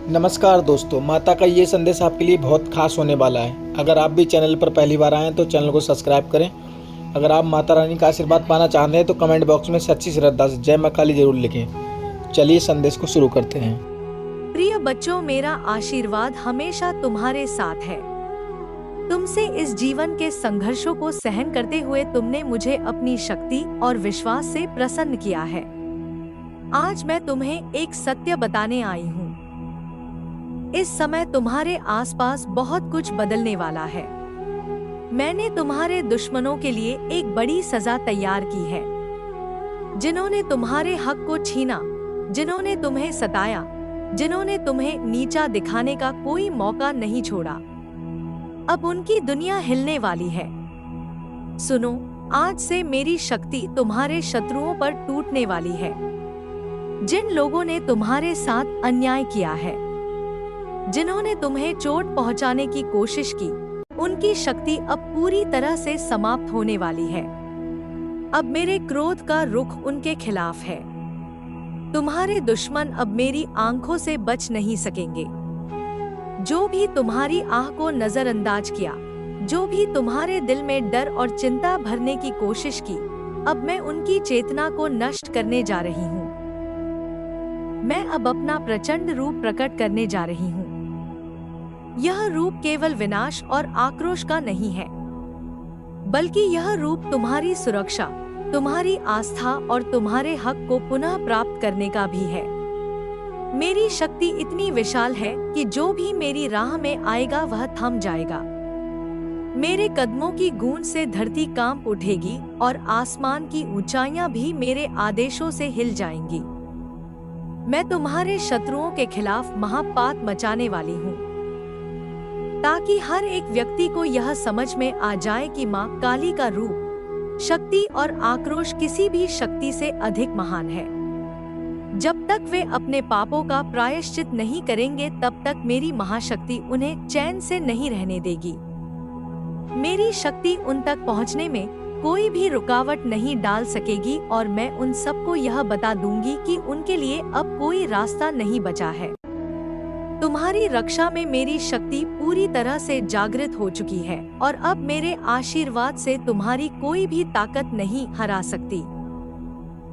नमस्कार दोस्तों, माता का ये संदेश आपके लिए बहुत खास होने वाला है। अगर आप भी चैनल पर पहली बार आए हैं तो चैनल को सब्सक्राइब करें। अगर आप माता रानी का आशीर्वाद पाना चाहते हैं तो कमेंट बॉक्स में सच्ची श्रद्धा से जय मां काली जरूर लिखें। चलिए संदेश को शुरू करते हैं। प्रिय बच्चों, मेरा आशीर्वाद हमेशा तुम्हारे साथ है। तुमसे इस जीवन के संघर्षों को सहन करते हुए तुमने मुझे अपनी शक्ति और विश्वास से प्रसन्न किया है। आज मैं तुम्हें एक सत्य बताने आई हूँ। इस समय तुम्हारे आसपास बहुत कुछ बदलने वाला है। मैंने तुम्हारे दुश्मनों के लिए एक बड़ी सजा तैयार की है। जिन्होंने तुम्हारे हक को छीना, जिन्होंने तुम्हें सताया, जिन्होंने तुम्हें नीचा दिखाने का कोई मौका नहीं छोड़ा, अब उनकी दुनिया हिलने वाली है। सुनो, आज से मेरी शक्ति तुम्हारे शत्रुओं पर टूटने वाली है। जिन लोगों ने तुम्हारे साथ अन्याय किया है, जिन्होंने तुम्हें चोट पहुंचाने की कोशिश की, उनकी शक्ति अब पूरी तरह से समाप्त होने वाली है। अब मेरे क्रोध का रुख उनके खिलाफ है। तुम्हारे दुश्मन अब मेरी आंखों से बच नहीं सकेंगे। जो भी तुम्हारी आह को नजरअंदाज किया, जो भी तुम्हारे दिल में डर और चिंता भरने की कोशिश की, अब मैं उनकी चेतना को नष्ट करने जा रही हूँ। मैं अब अपना प्रचंड रूप प्रकट करने जा रही हूँ। यह रूप केवल विनाश और आक्रोश का नहीं है, बल्कि यह रूप तुम्हारी सुरक्षा, तुम्हारी आस्था और तुम्हारे हक को पुनः प्राप्त करने का भी है। मेरी शक्ति इतनी विशाल है कि जो भी मेरी राह में आएगा वह थम जाएगा। मेरे कदमों की गूंज से धरती कांप उठेगी और आसमान की ऊंचाइयां भी मेरे आदेशों से हिल जाएंगी। मैं तुम्हारे शत्रुओं के खिलाफ महापात मचाने वाली हूँ, ताकि हर एक व्यक्ति को यह समझ में आ जाए कि मां काली का रूप, शक्ति और आक्रोश किसी भी शक्ति से अधिक महान है। जब तक वे अपने पापों का प्रायश्चित नहीं करेंगे, तब तक मेरी महाशक्ति उन्हें चैन से नहीं रहने देगी। मेरी शक्ति उन तक पहुंचने में कोई भी रुकावट नहीं डाल सकेगी और मैं उन सबको यह बता दूंगी कि उनके लिए अब कोई रास्ता नहीं बचा है। तुम्हारी रक्षा में मेरी शक्ति पूरी तरह से जागृत हो चुकी है और अब मेरे आशीर्वाद से तुम्हारी कोई भी ताकत नहीं हरा सकती।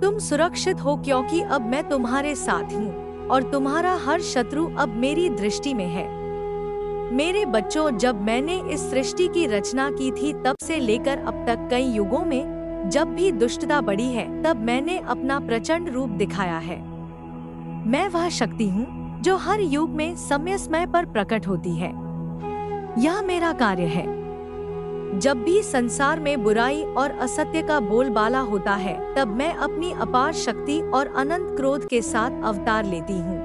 तुम सुरक्षित हो, क्योंकि अब मैं तुम्हारे साथ हूँ और तुम्हारा हर शत्रु अब मेरी दृष्टि में है। मेरे बच्चों, जब मैंने इस सृष्टि की रचना की थी तब से लेकर अब तक कई युगों में जब भी दुष्टता बढ़ी है, तब मैंने अपना प्रचंड रूप दिखाया है। मैं वह शक्ति हूँ जो हर युग में समय समय पर प्रकट होती है। यह मेरा कार्य है। जब भी संसार में बुराई और असत्य का बोलबाला होता है, तब मैं अपनी अपार शक्ति और अनंत क्रोध के साथ अवतार लेती हूँ।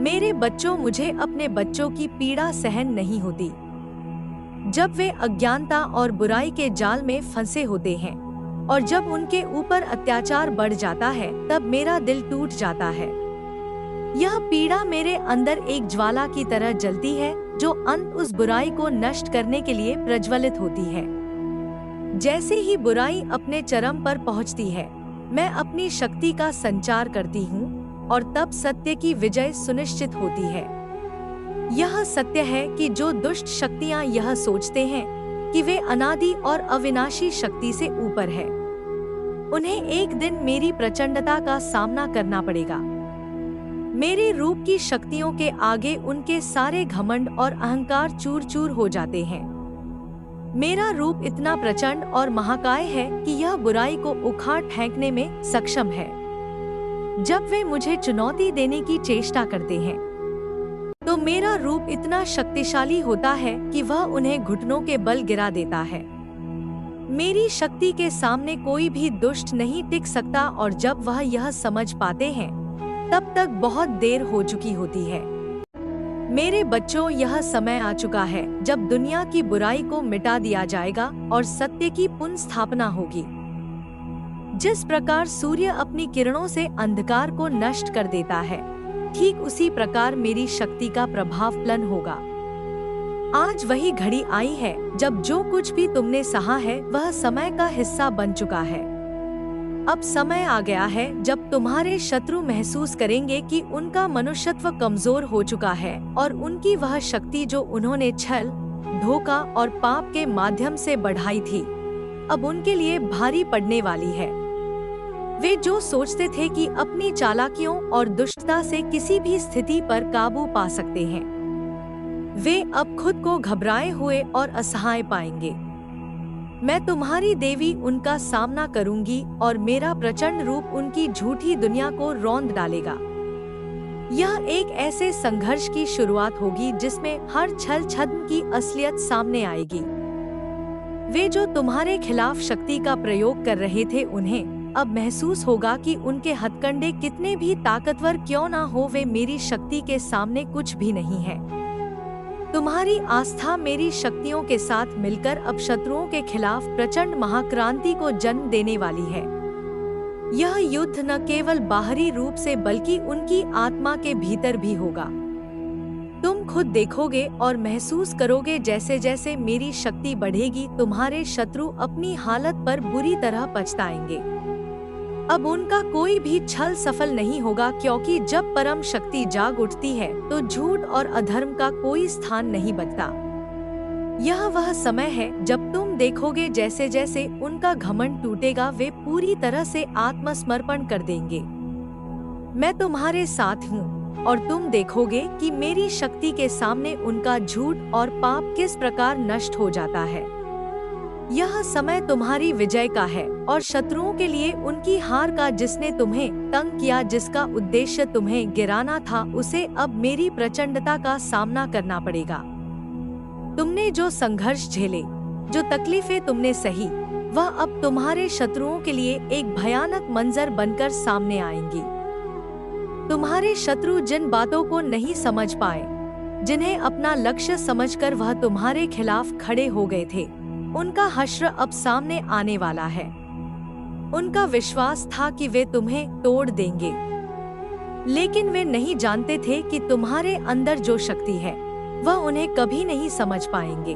मेरे बच्चों, मुझे अपने बच्चों की पीड़ा सहन नहीं होती। जब वे अज्ञानता और बुराई के जाल में फंसे होते हैं और जब उनके ऊपर अत्याचार बढ़ जाता है, तब मेरा दिल टूट जाता है। यह पीड़ा मेरे अंदर एक ज्वाला की तरह जलती है, जो अंत उस बुराई को नष्ट करने के लिए प्रज्वलित होती है। जैसे ही बुराई अपने चरम पर पहुंचती है, मैं अपनी शक्ति का संचार करती हूँ और तब सत्य की विजय सुनिश्चित होती है। यह सत्य है कि जो दुष्ट शक्तियाँ यह सोचते हैं कि वे अनादि और अविनाशी शक्ति से ऊपर है, उन्हें एक दिन मेरी प्रचंडता का सामना करना पड़ेगा। मेरे रूप की शक्तियों के आगे उनके सारे घमंड और अहंकार चूर चूर हो जाते हैं। मेरा रूप इतना प्रचंड और महाकाय है कि यह बुराई को उखाड़ फेंकने में सक्षम है। जब वे मुझे चुनौती देने की चेष्टा करते हैं, तो मेरा रूप इतना शक्तिशाली होता है कि वह उन्हें घुटनों के बल गिरा देता है। मेरी शक्ति के सामने कोई भी दुष्ट नहीं टिक सकता और जब वह यह समझ पाते हैं, तब तक बहुत देर हो चुकी होती है। मेरे बच्चों, यह समय आ चुका है जब दुनिया की बुराई को मिटा दिया जाएगा और सत्य की पुनः स्थापना होगी। जिस प्रकार सूर्य अपनी किरणों से अंधकार को नष्ट कर देता है, ठीक उसी प्रकार मेरी शक्ति का प्रभावलन होगा। आज वही घड़ी आई है जब जो कुछ भी तुमने सहा है वह समय का हिस्सा बन चुका है। अब समय आ गया है जब तुम्हारे शत्रु महसूस करेंगे कि उनका मनुष्यत्व कमजोर हो चुका है और उनकी वह शक्ति जो उन्होंने छल, धोखा और पाप के माध्यम से बढ़ाई थी, अब उनके लिए भारी पड़ने वाली है। वे जो सोचते थे कि अपनी चालाकियों और दुष्टता से किसी भी स्थिति पर काबू पा सकते हैं, वे अब खुद को घबराए हुए और असहाय पाएंगे। मैं तुम्हारी देवी उनका सामना करूंगी और मेरा प्रचंड रूप उनकी झूठी दुनिया को रौंद डालेगा। यह एक ऐसे संघर्ष की शुरुआत होगी जिसमें हर छल छद्म की असलियत सामने आएगी। वे जो तुम्हारे खिलाफ शक्ति का प्रयोग कर रहे थे, उन्हें अब महसूस होगा कि उनके हथकंडे कितने भी ताकतवर क्यों ना हो, वे मेरी शक्ति के सामने कुछ भी नहीं है। तुम्हारी आस्था मेरी शक्तियों के साथ मिलकर अब शत्रुओं के खिलाफ प्रचंड महाक्रांति को जन्म देने वाली है। यह युद्ध न केवल बाहरी रूप से बल्कि उनकी आत्मा के भीतर भी होगा। तुम खुद देखोगे और महसूस करोगे जैसे जैसे मेरी शक्ति बढ़ेगी, तुम्हारे शत्रु अपनी हालत पर बुरी तरह पछताएंगे। अब उनका कोई भी छल सफल नहीं होगा, क्योंकि जब परम शक्ति जाग उठती है तो झूठ और अधर्म का कोई स्थान नहीं बचता। यह वह समय है जब तुम देखोगे जैसे जैसे उनका घमंड टूटेगा, वे पूरी तरह से आत्मसमर्पण कर देंगे। मैं तुम्हारे साथ हूँ और तुम देखोगे कि मेरी शक्ति के सामने उनका झूठ और पाप किस प्रकार नष्ट हो जाता है। यह समय तुम्हारी विजय का है और शत्रुओं के लिए उनकी हार का। जिसने तुम्हें तंग किया, जिसका उद्देश्य तुम्हें गिराना था, उसे अब मेरी प्रचंडता का सामना करना पड़ेगा। तुमने जो संघर्ष झेले, जो तकलीफें तुमने सही, वह अब तुम्हारे शत्रुओं के लिए एक भयानक मंजर बनकर सामने आएंगी। तुम्हारे शत्रु जिन बातों को नहीं समझ पाए, जिन्हें अपना लक्ष्य समझकर वह तुम्हारे खिलाफ खड़े हो गए थे, उनका हश्र अब सामने आने वाला है। उनका विश्वास था कि वे तुम्हें तोड़ देंगे, लेकिन वे नहीं जानते थे कि तुम्हारे अंदर जो शक्ति है वह उन्हें कभी नहीं समझ पाएंगे।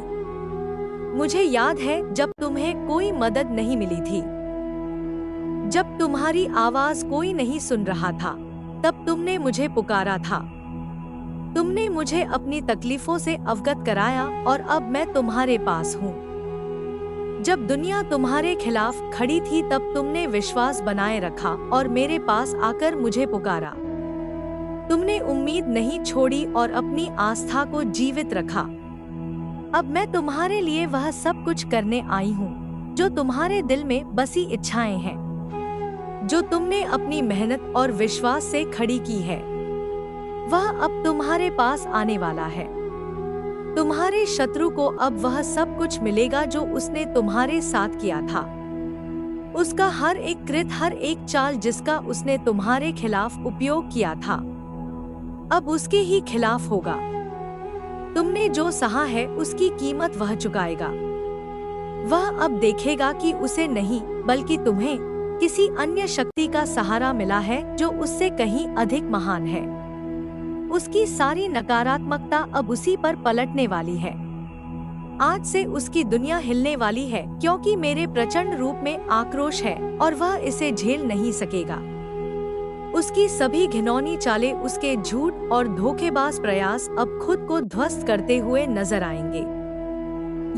मुझे याद है जब तुम्हें कोई मदद नहीं मिली थी, जब तुम्हारी आवाज कोई नहीं सुन रहा था, तब तुमने मुझे पुकारा था। तुमने मुझे अपनी तकलीफों से अवगत कराया और अब मैं तुम्हारे पास हूँ। जब दुनिया तुम्हारे खिलाफ खड़ी थी, तब तुमने विश्वास बनाए रखा और मेरे पास आकर मुझे पुकारा। तुमने उम्मीद नहीं छोड़ी और अपनी आस्था को जीवित रखा। अब मैं तुम्हारे लिए वह सब कुछ करने आई हूँ जो तुम्हारे दिल में बसी इच्छाएं हैं, जो तुमने अपनी मेहनत और विश्वास से खड़ी की है, वह अब तुम्हारे पास आने वाला है। तुम्हारे शत्रु को अब वह सब कुछ मिलेगा जो उसने तुम्हारे साथ किया था। उसका हर एक कृत, हर एक चाल जिसका उसने तुम्हारे खिलाफ उपयोग किया था, अब उसके ही खिलाफ होगा। तुमने जो सहा है उसकी कीमत वह चुकाएगा। वह अब देखेगा कि उसे नहीं बल्कि तुम्हें किसी अन्य शक्ति का सहारा मिला है जो उससे कहीं अधिक महान है। उसकी सारी नकारात्मकता अब उसी पर पलटने वाली है। आज से उसकी दुनिया हिलने वाली है, क्योंकि मेरे प्रचंड रूप में आक्रोश है और वह इसे झेल नहीं सकेगा। उसकी सभी घिनौनी चालें, उसके झूठ और धोखेबाज प्रयास अब खुद को ध्वस्त करते हुए नजर आएंगे।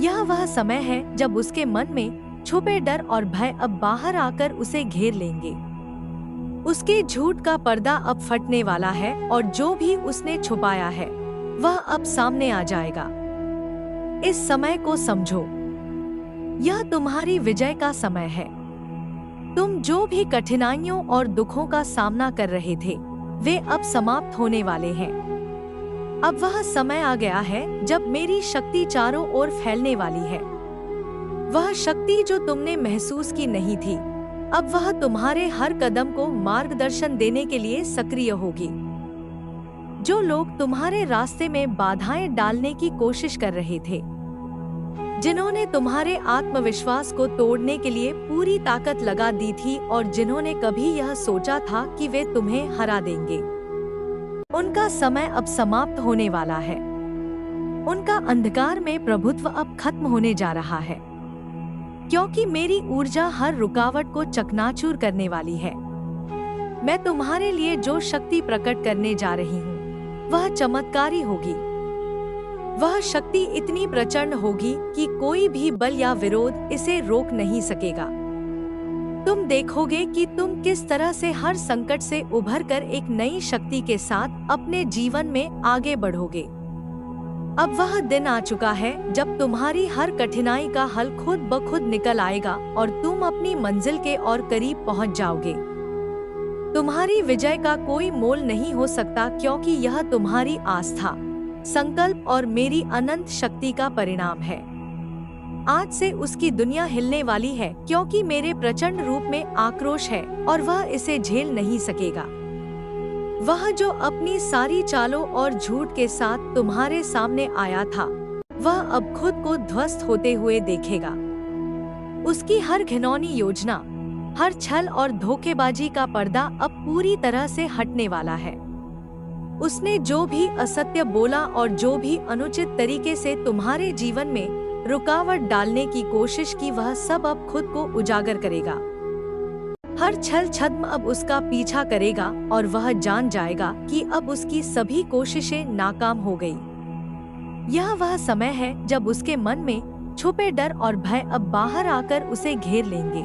यह वह समय है जब उसके मन में छुपे डर और भय अब बाहर आकर उसे घेर लेंगे। उसके झूठ का पर्दा अब फटने वाला है और जो भी उसने छुपाया है वह अब सामने आ जाएगा। इस समय को समझो, यह तुम्हारी विजय का समय है। तुम जो भी कठिनाइयों और दुखों का सामना कर रहे थे, वे अब समाप्त होने वाले हैं। अब वह समय आ गया है जब मेरी शक्ति चारों ओर फैलने वाली है। वह शक्ति जो तुमने महसूस की नहीं थी, अब वह तुम्हारे हर कदम को मार्गदर्शन देने के लिए सक्रिय होगी। जो लोग तुम्हारे रास्ते में बाधाएं डालने की कोशिश कर रहे थे, जिन्होंने तुम्हारे आत्मविश्वास को तोड़ने के लिए पूरी ताकत लगा दी थी और जिन्होंने कभी यह सोचा था कि वे तुम्हें हरा देंगे, उनका समय अब समाप्त होने वाला है। उनका अंधकार में प्रभुत्व अब खत्म होने जा रहा है। क्योंकि मेरी ऊर्जा हर रुकावट को चकनाचूर करने वाली है। मैं तुम्हारे लिए जो शक्ति प्रकट करने जा रही हूँ वह चमत्कारी होगी। वह शक्ति इतनी प्रचंड होगी कि कोई भी बल या विरोध इसे रोक नहीं सकेगा। तुम देखोगे कि तुम किस तरह से हर संकट से उभरकर एक नई शक्ति के साथ अपने जीवन में आगे बढ़ोगे। अब वह दिन आ चुका है जब तुम्हारी हर कठिनाई का हल खुद ब खुद निकल आएगा और तुम अपनी मंजिल के और करीब पहुंच जाओगे। तुम्हारी विजय का कोई मोल नहीं हो सकता, क्योंकि यह तुम्हारी आस्था, संकल्प और मेरी अनंत शक्ति का परिणाम है। आज से उसकी दुनिया हिलने वाली है, क्योंकि मेरे प्रचंड रूप में आक्रोश है और वह इसे झेल नहीं सकेगा। वह जो अपनी सारी चालों और झूठ के साथ तुम्हारे सामने आया था, वह अब खुद को ध्वस्त होते हुए देखेगा। उसकी हर घिनौनी योजना, हर छल और धोखेबाजी का पर्दा अब पूरी तरह से हटने वाला है। उसने जो भी असत्य बोला और जो भी अनुचित तरीके से तुम्हारे जीवन में रुकावट डालने की कोशिश की, वह सब अब खुद को उजागर करेगा। हर छल छद्म अब उसका पीछा करेगा और वह जान जाएगा कि अब उसकी सभी कोशिशें नाकाम हो गई। यह वह समय है जब उसके मन में छुपे डर और भय अब बाहर आकर उसे घेर लेंगे।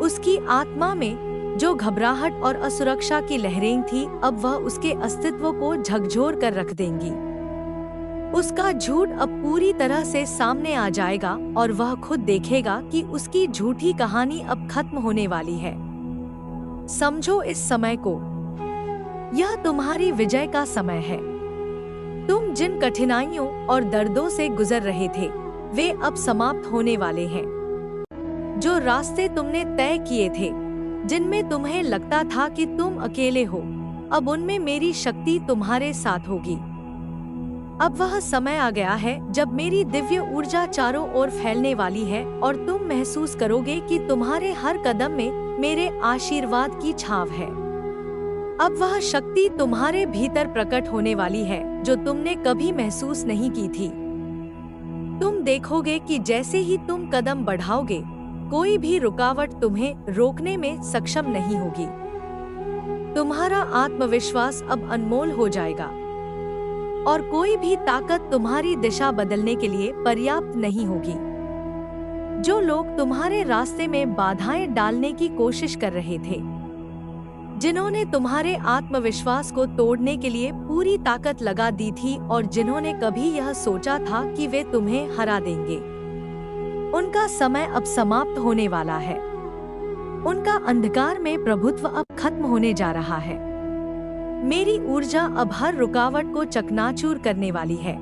उसकी आत्मा में जो घबराहट और असुरक्षा की लहरें थी, अब वह उसके अस्तित्व को झकझोर कर रख देंगी। उसका झूठ अब पूरी तरह से सामने आ जाएगा और वह खुद देखेगा कि उसकी झूठी कहानी अब खत्म होने वाली है। समझो इस समय को, यह तुम्हारी विजय का समय है। तुम जिन कठिनाइयों और दर्दों से गुजर रहे थे, वे अब समाप्त होने वाले हैं। जो रास्ते तुमने तय किए थे, जिनमें तुम्हें लगता था कि तुम अकेले हो, अब उनमें मेरी शक्ति तुम्हारे साथ होगी। अब वह समय आ गया है जब मेरी दिव्य ऊर्जा चारों ओर फैलने वाली है और तुम महसूस करोगे कि तुम्हारे हर कदम में मेरे आशीर्वाद की छाव है। अब वह शक्ति तुम्हारे भीतर प्रकट होने वाली है जो तुमने कभी महसूस नहीं की थी। तुम देखोगे कि जैसे ही तुम कदम बढ़ाओगे, कोई भी रुकावट तुम्हें रोकने में सक्षम नहीं होगी। तुम्हारा आत्मविश्वास अब अनमोल हो जाएगा और कोई भी ताकत तुम्हारी दिशा बदलने के लिए पर्याप्त नहीं होगी। जो लोग तुम्हारे रास्ते में बाधाएं डालने की कोशिश कर रहे थे, जिन्होंने तुम्हारे आत्मविश्वास को तोड़ने के लिए पूरी ताकत लगा दी थी और जिन्होंने कभी यह सोचा था कि वे तुम्हें हरा देंगे, उनका समय अब समाप्त होने वाला है। उनका अंधकार में प्रभुत्व अब खत्म होने जा रहा है। मेरी ऊर्जा अब हर रुकावट को चकनाचूर करने वाली है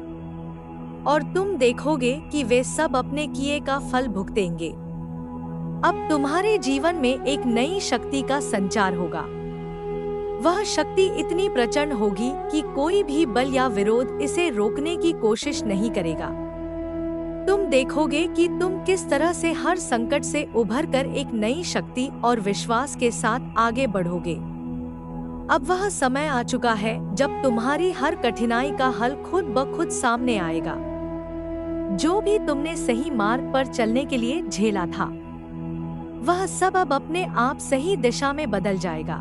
और तुम देखोगे कि वे सब अपने किए का फल भुगतेंगे। अब तुम्हारे जीवन में एक नई शक्ति का संचार होगा। वह शक्ति इतनी प्रचंड होगी कि कोई भी बल या विरोध इसे रोकने की कोशिश नहीं करेगा। तुम देखोगे कि तुम किस तरह से हर संकट से उभरकर एक नई शक्ति और विश्वास के साथ आगे बढ़ोगे। अब वह समय आ चुका है जब तुम्हारी हर कठिनाई का हल खुद ब खुद सामने आएगा। जो भी तुमने सही मार्ग पर चलने के लिए झेला था, वह सब अब अपने आप सही दिशा में बदल जाएगा।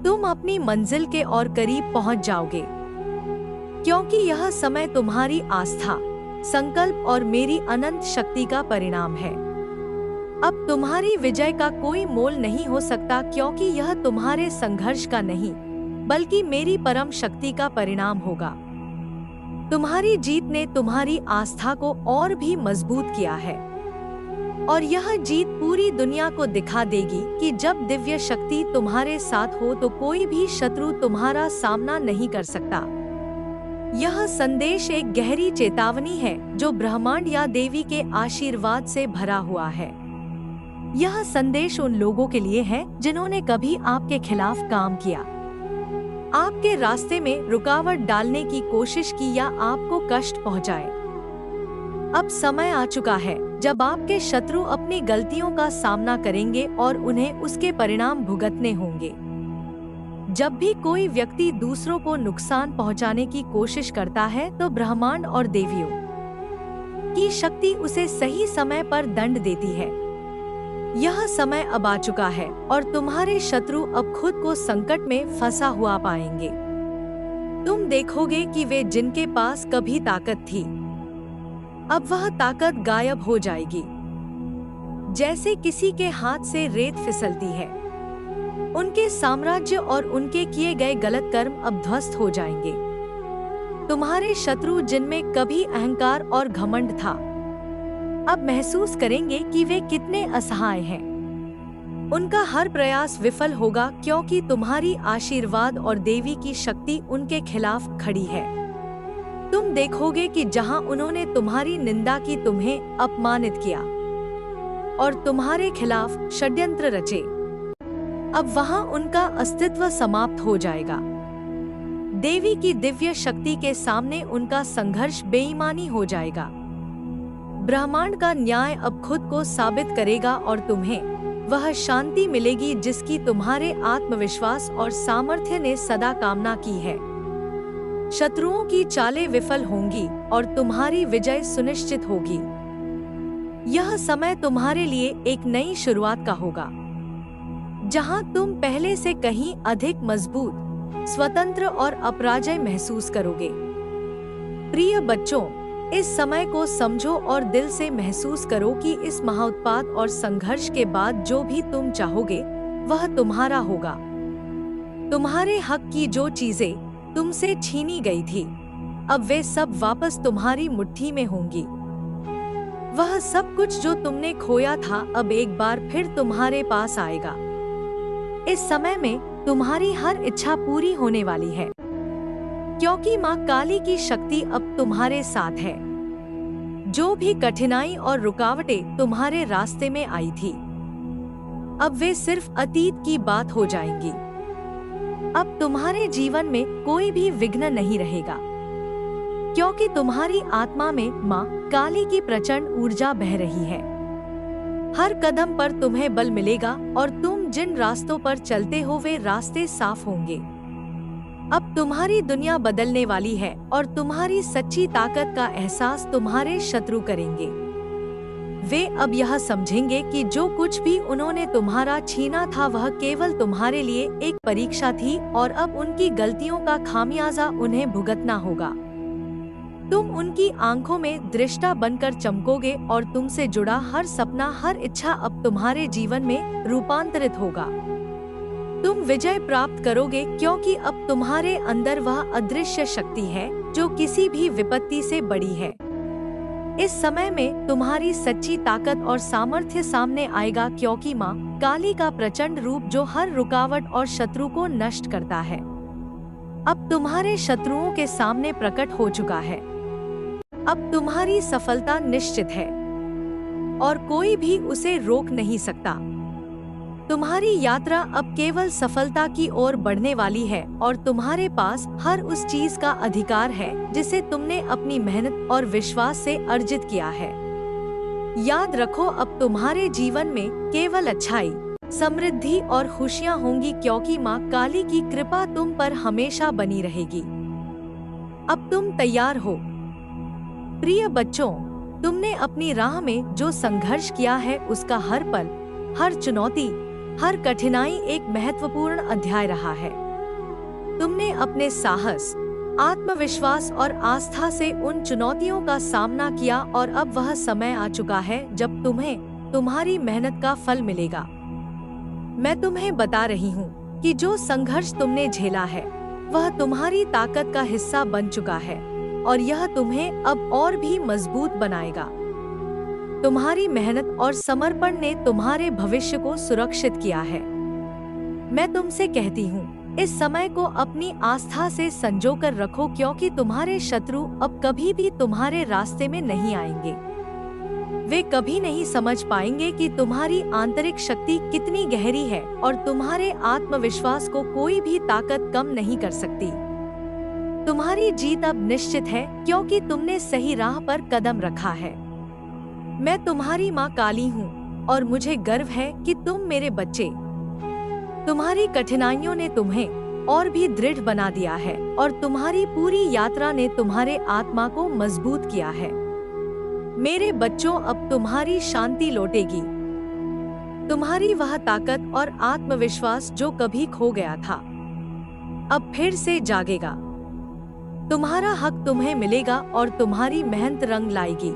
तुम अपनी मंजिल के और करीब पहुंच जाओगे, क्योंकि यह समय तुम्हारी आस्था, संकल्प और मेरी अनंत शक्ति का परिणाम है। अब तुम्हारी विजय का कोई मोल नहीं हो सकता, क्योंकि यह तुम्हारे संघर्ष का नहीं बल्कि मेरी परम शक्ति का परिणाम होगा। तुम्हारी जीत ने तुम्हारी आस्था को और भी मजबूत किया है और यह जीत पूरी दुनिया को दिखा देगी कि जब दिव्य शक्ति तुम्हारे साथ हो तो कोई भी शत्रु तुम्हारा सामना नहीं कर सकता। यह संदेश एक गहरी चेतावनी है जो ब्रह्मांड या देवी के आशीर्वाद से भरा हुआ है। यह संदेश उन लोगों के लिए है जिन्होंने कभी आपके खिलाफ काम किया, आपके रास्ते में रुकावट डालने की कोशिश की या आपको कष्ट पहुंचाए। अब समय आ चुका है जब आपके शत्रु अपनी गलतियों का सामना करेंगे और उन्हें उसके परिणाम भुगतने होंगे। जब भी कोई व्यक्ति दूसरों को नुकसान पहुंचाने की कोशिश करता है तो ब्रह्मांड और देवियों, की शक्ति उसे सही समय पर दंड देती है। यह समय अब आ चुका है और तुम्हारे शत्रु अब खुद को संकट में फंसा हुआ पाएंगे। तुम देखोगे कि वे जिनके पास कभी ताकत थी, अब वह ताकत गायब हो जाएगी। जैसे किसी के हाथ से रेत फिसलती है, उनके साम्राज्य और उनके किए गए गलत कर्म अब ध्वस्त हो जाएंगे। तुम्हारे शत्रु जिनमें कभी अहंकार और घमंड था, अब महसूस करेंगे कि वे कितने असहाय हैं। उनका हर प्रयास विफल होगा क्योंकि तुम्हारी आशीर्वाद और देवी की शक्ति उनके खिलाफ खड़ी है। तुम देखोगे कि जहां उन्होंने तुम्हारी निंदा की, तुम्हें अपमानित किया और तुम्हारे खिलाफ षड्यंत्र रचे, अब वहां उनका अस्तित्व समाप्त हो जाएगा। देवी की दिव्य शक्ति के सामने उनका संघर्ष बेईमानी हो जाएगा। ब्रह्मांड का न्याय अब खुद को साबित करेगा और तुम्हें वह शांति मिलेगी जिसकी तुम्हारे आत्मविश्वास और सामर्थ्य ने सदा कामना की है। शत्रुओं की चालें विफल होंगी और तुम्हारी विजय सुनिश्चित होगी। यह समय तुम्हारे लिए एक नई शुरुआत का होगा, जहां तुम पहले से कहीं अधिक मजबूत, स्वतंत्र और अपराजय महसूस करोगे। प्रिय बच्चों, इस समय को समझो और दिल से महसूस करो कि इस महाउत्पात और संघर्ष के बाद जो भी तुम चाहोगे वह तुम्हारा होगा। तुम्हारे हक की जो चीजें तुमसे छीनी गई थी, अब वे सब वापस तुम्हारी मुट्ठी में होंगी। वह सब कुछ जो तुमने खोया था अब एक बार फिर तुम्हारे पास आएगा। इस समय में तुम्हारी हर इच्छा पूरी होने वाली है, क्योंकि माँ काली की शक्ति अब तुम्हारे साथ है। जो भी कठिनाई और रुकावटें तुम्हारे रास्ते में आई थी, अब वे सिर्फ अतीत की बात हो जाएंगी। अब तुम्हारे जीवन में कोई भी विघ्न नहीं रहेगा, क्योंकि तुम्हारी आत्मा में माँ काली की प्रचंड ऊर्जा बह रही है। हर कदम पर तुम्हें बल मिलेगा और तुम जिन रास्तों पर चलते हो वे रास्ते साफ होंगे। अब तुम्हारी दुनिया बदलने वाली है और तुम्हारी सच्ची ताकत का एहसास तुम्हारे शत्रु करेंगे। वे अब यह समझेंगे कि जो कुछ भी उन्होंने तुम्हारा छीना था वह केवल तुम्हारे लिए एक परीक्षा थी और अब उनकी गलतियों का खामियाजा उन्हें भुगतना होगा। तुम उनकी आंखों में दृष्टा बनकर चमकोगे और तुमसे जुड़ा हर सपना, हर इच्छा अब तुम्हारे जीवन में रूपांतरित होगा। तुम विजय प्राप्त करोगे क्योंकि अब तुम्हारे अंदर वह अदृश्य शक्ति है जो किसी भी विपत्ति से बड़ी है। इस समय में तुम्हारी सच्ची ताकत और सामर्थ्य सामने आएगा, क्योंकि माँ काली का प्रचंड रूप जो हर रुकावट और शत्रु को नष्ट करता है अब तुम्हारे शत्रुओं के सामने प्रकट हो चुका है। अब तुम्हारी सफलता निश्चित है और कोई भी उसे रोक नहीं सकता। तुम्हारी यात्रा अब केवल सफलता की ओर बढ़ने वाली है और तुम्हारे पास हर उस चीज का अधिकार है जिसे तुमने अपनी मेहनत और विश्वास से अर्जित किया है। याद रखो, अब तुम्हारे जीवन में केवल अच्छाई, समृद्धि और खुशियां होंगी, क्योंकि माँ काली की कृपा तुम पर हमेशा बनी रहेगी। अब तुम तैयार हो। प्रिय बच्चों, तुमने अपनी राह में जो संघर्ष किया है उसका हर पल, हर चुनौती, हर कठिनाई एक महत्वपूर्ण अध्याय रहा है। तुमने अपने साहस, आत्मविश्वास और आस्था से उन चुनौतियों का सामना किया और अब वह समय आ चुका है जब तुम्हें तुम्हारी मेहनत का फल मिलेगा। मैं तुम्हें बता रही हूँ कि जो संघर्ष तुमने झेला है वह तुम्हारी ताकत का हिस्सा बन चुका है और यह तुम्हें अब और भी मजबूत बनाएगा। तुम्हारी मेहनत और समर्पण ने तुम्हारे भविष्य को सुरक्षित किया है। मैं तुमसे कहती हूँ, इस समय को अपनी आस्था से संजोकर रखो, क्योंकि तुम्हारे शत्रु अब कभी भी तुम्हारे रास्ते में नहीं आएंगे। वे कभी नहीं समझ पाएंगे कि तुम्हारी आंतरिक शक्ति कितनी गहरी है और तुम्हारे आत्मविश्वास को कोई भी ताकत कम नहीं कर सकती। तुम्हारी जीत अब निश्चित है, क्योंकि तुमने सही राह पर कदम रखा है। मैं तुम्हारी माँ काली हूँ और मुझे गर्व है कि तुम मेरे बच्चे। तुम्हारी कठिनाइयों ने तुम्हें और भी दृढ़ बना दिया है और तुम्हारी पूरी यात्रा ने तुम्हारे आत्मा को मजबूत किया है। मेरे बच्चों, अब तुम्हारी शांति लौटेगी। तुम्हारी वह ताकत और आत्मविश्वास जो कभी खो गया था, अब फिर से जागेगा। तुम्हारा हक तुम्हें मिलेगा और तुम्हारी मेहनत रंग लाएगी।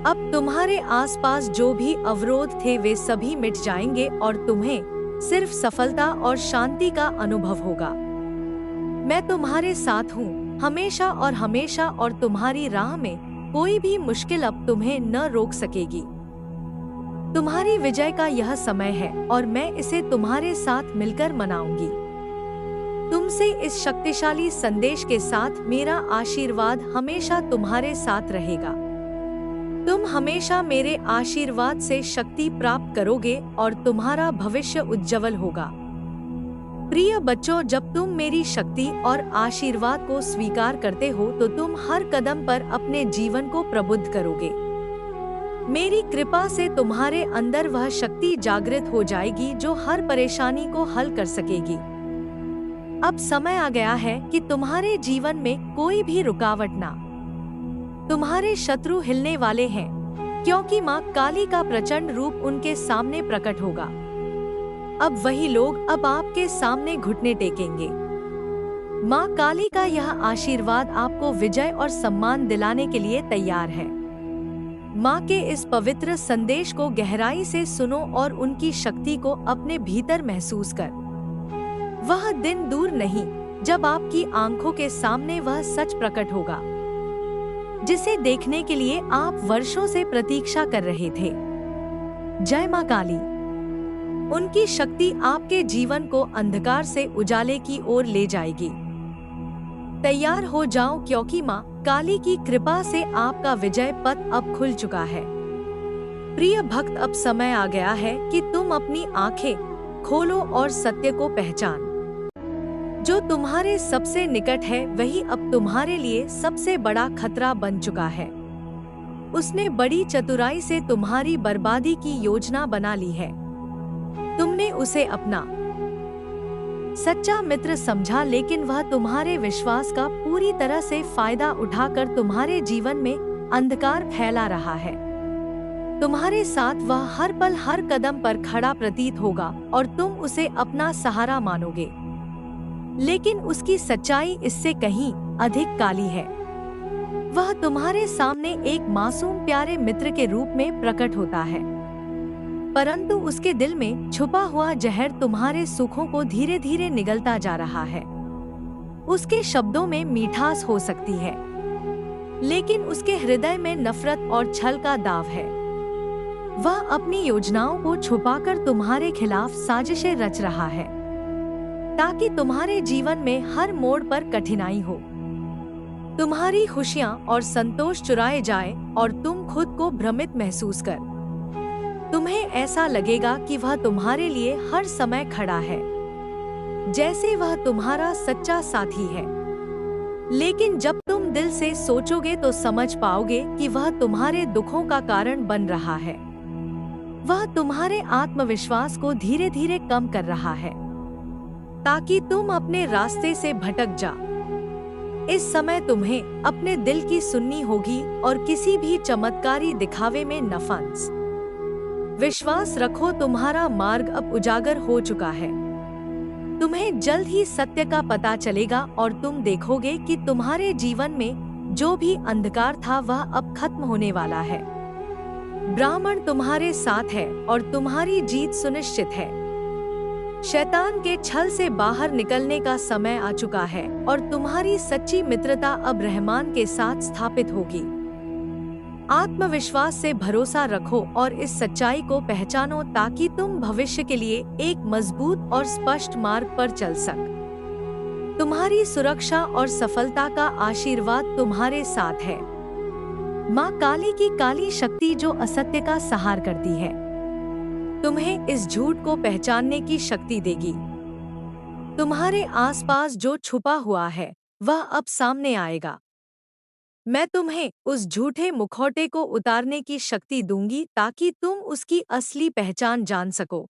अब तुम्हारे आसपास जो भी अवरोध थे वे सभी मिट जाएंगे और तुम्हें सिर्फ सफलता और शांति का अनुभव होगा। मैं तुम्हारे साथ हूँ हमेशा और तुम्हारी राह में कोई भी मुश्किल अब तुम्हें न रोक सकेगी। तुम्हारी विजय का यह समय है और मैं इसे तुम्हारे साथ मिलकर मनाऊंगी। तुमसे इस शक्तिशाली संदेश के साथ मेरा आशीर्वाद हमेशा तुम्हारे साथ रहेगा। तुम हमेशा मेरे आशीर्वाद से शक्ति प्राप्त करोगे और तुम्हारा भविष्य उज्जवल होगा। प्रिय बच्चों, जब तुम मेरी शक्ति और आशीर्वाद को स्वीकार करते हो तो तुम हर कदम पर अपने जीवन को प्रबुद्ध करोगे। मेरी कृपा से तुम्हारे अंदर वह शक्ति जागृत हो जाएगी जो हर परेशानी को हल कर सकेगी। अब समय आ गया है कि तुम्हारे जीवन में कोई भी रुकावट ना। तुम्हारे शत्रु हिलने वाले हैं, क्योंकि माँ काली का प्रचंड रूप उनके सामने प्रकट होगा। अब वही लोग अब आपके सामने घुटने टेकेंगे। माँ काली का यह आशीर्वाद आपको विजय और सम्मान दिलाने के लिए तैयार है। माँ के इस पवित्र संदेश को गहराई से सुनो और उनकी शक्ति को अपने भीतर महसूस कर। वह दिन दूर नहीं जब आपकी आंखों के सामने वह सच प्रकट होगा जिसे देखने के लिए आप वर्षों से प्रतीक्षा कर रहे थे। जय माँ काली। उनकी शक्ति आपके जीवन को अंधकार से उजाले की ओर ले जाएगी। तैयार हो जाओ, क्योंकि माँ काली की कृपा से आपका विजय पथ अब खुल चुका है। प्रिय भक्त, अब समय आ गया है कि तुम अपनी आंखें खोलो और सत्य को पहचान। जो तुम्हारे सबसे निकट है वही अब तुम्हारे लिए सबसे बड़ा खतरा बन चुका है। उसने बड़ी चतुराई से तुम्हारी बर्बादी की योजना बना ली है। तुमने उसे अपना सच्चा मित्र समझा, लेकिन वह तुम्हारे विश्वास का पूरी तरह से फायदा उठाकर तुम्हारे जीवन में अंधकार फैला रहा है। तुम्हारे साथ वह हर पल हर कदम पर खड़ा प्रतीत होगा और तुम उसे अपना सहारा मानोगे, लेकिन उसकी सच्चाई इससे कहीं अधिक काली है। वह तुम्हारे सामने एक मासूम प्यारे मित्र के रूप में प्रकट होता है, परंतु उसके दिल में छुपा हुआ जहर तुम्हारे सुखों को धीरे धीरे निगलता जा रहा है। उसके शब्दों में मिठास हो सकती है, लेकिन उसके हृदय में नफरत और छल का दाव है। वह अपनी योजनाओं को छुपाकर तुम्हारे खिलाफ साजिशें रच रहा है, ताकि तुम्हारे जीवन में हर मोड़ पर कठिनाई हो, तुम्हारी खुशियां और संतोष चुराए जाए और तुम खुद को भ्रमित महसूस कर। तुम्हें ऐसा लगेगा कि वह तुम्हारे लिए हर समय खड़ा है, जैसे वह तुम्हारा सच्चा साथी है। लेकिन जब तुम दिल से सोचोगे तो समझ पाओगे कि वह तुम्हारे दुखों का कारण बन रहा है। वह तुम्हारे आत्मविश्वास को धीरे धीरे कम कर रहा है, ताकि तुम अपने रास्ते से भटक जा। इस समय तुम्हें अपने दिल की सुननी होगी और किसी भी चमत्कारी दिखावे में न फंस। विश्वास रखो, तुम्हारा मार्ग अब उजागर हो चुका है। तुम्हें जल्द ही सत्य का पता चलेगा और तुम देखोगे कि तुम्हारे जीवन में जो भी अंधकार था वह अब खत्म होने वाला है। ब्राह्मण तुम्हारे साथ है और तुम्हारी जीत सुनिश्चित है। शैतान के छल से बाहर निकलने का समय आ चुका है और तुम्हारी सच्ची मित्रता अब रहमान के साथ स्थापित होगी। आत्मविश्वास से भरोसा रखो और इस सच्चाई को पहचानो, ताकि तुम भविष्य के लिए एक मजबूत और स्पष्ट मार्ग पर चल सक। तुम्हारी सुरक्षा और सफलता का आशीर्वाद तुम्हारे साथ है। माँ काली की काली शक्ति जो असत्य का संहार करती है, तुम्हें इस झूठ को पहचानने की शक्ति देगी। तुम्हारे आसपास जो छुपा हुआ है वह अब सामने आएगा। मैं तुम्हें उस झूठे मुखौटे को उतारने की शक्ति दूंगी, ताकि तुम उसकी असली पहचान जान सको।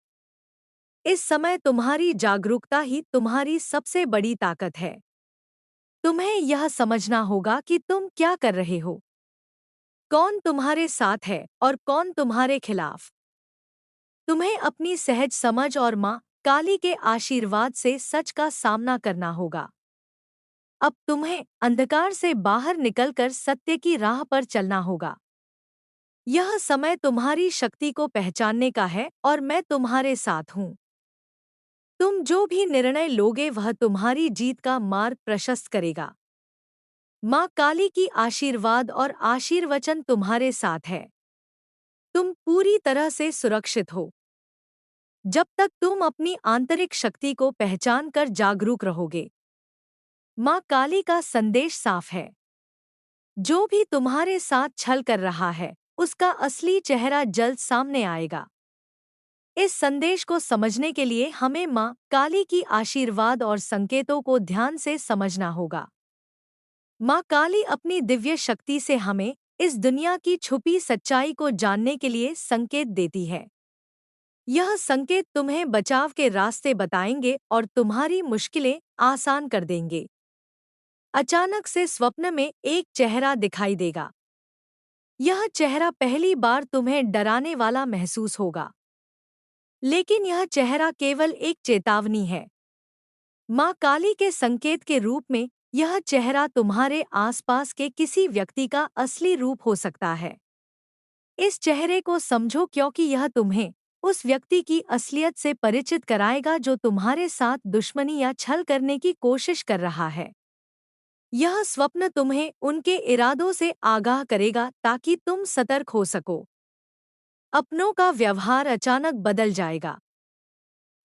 इस समय तुम्हारी जागरूकता ही तुम्हारी सबसे बड़ी ताकत है। तुम्हें यह समझना होगा कि तुम क्या कर रहे हो, कौन तुम्हारे साथ है और कौन तुम्हारे खिलाफ। तुम्हें अपनी सहज समझ और माँ काली के आशीर्वाद से सच का सामना करना होगा। अब तुम्हें अंधकार से बाहर निकलकर सत्य की राह पर चलना होगा। यह समय तुम्हारी शक्ति को पहचानने का है और मैं तुम्हारे साथ हूँ। तुम जो भी निर्णय लोगे वह तुम्हारी जीत का मार्ग प्रशस्त करेगा। माँ काली की आशीर्वाद और आशीर्वचन तुम्हारे साथ है। तुम पूरी तरह से सुरक्षित हो जब तक तुम अपनी आंतरिक शक्ति को पहचान कर जागरूक रहोगे। माँ काली का संदेश साफ है। जो भी तुम्हारे साथ छल कर रहा है उसका असली चेहरा जल्द सामने आएगा। इस संदेश को समझने के लिए हमें माँ काली की आशीर्वाद और संकेतों को ध्यान से समझना होगा। माँ काली अपनी दिव्य शक्ति से हमें इस दुनिया की छुपी सच्चाई को जानने के लिए संकेत देती है। यह संकेत तुम्हें बचाव के रास्ते बताएंगे और तुम्हारी मुश्किलें आसान कर देंगे। अचानक से स्वप्न में एक चेहरा दिखाई देगा। यह चेहरा पहली बार तुम्हें डराने वाला महसूस होगा, लेकिन यह चेहरा केवल एक चेतावनी है। माँ काली के संकेत के रूप में यह चेहरा तुम्हारे आसपास के किसी व्यक्ति का असली रूप हो सकता है। इस चेहरे को समझो क्योंकि यह तुम्हें उस व्यक्ति की असलियत से परिचित कराएगा जो तुम्हारे साथ दुश्मनी या छल करने की कोशिश कर रहा है। यह स्वप्न तुम्हें उनके इरादों से आगाह करेगा ताकि तुम सतर्क हो सको। अपनों का व्यवहार अचानक बदल जाएगा।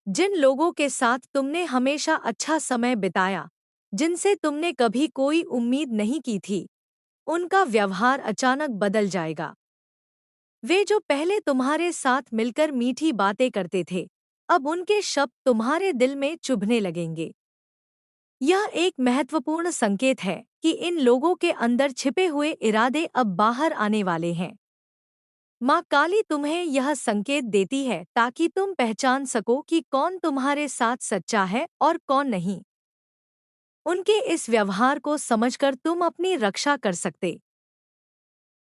जिन लोगों के साथ तुमने हमेशा अच्छा समय बिताया, जिनसे तुमने कभी कोई उम्मीद नहीं की थी, उनका व्यवहार अचानक बदल जाएगा। वे जो पहले तुम्हारे साथ मिलकर मीठी बातें करते थे, अब उनके शब्द तुम्हारे दिल में चुभने लगेंगे। यह एक महत्वपूर्ण संकेत है कि इन लोगों के अंदर छिपे हुए इरादे अब बाहर आने वाले हैं। माँ काली तुम्हें यह संकेत देती है ताकि तुम पहचान सको कि कौन तुम्हारे साथ सच्चा है और कौन नहीं। उनके इस व्यवहार को समझकर तुम अपनी रक्षा कर सकते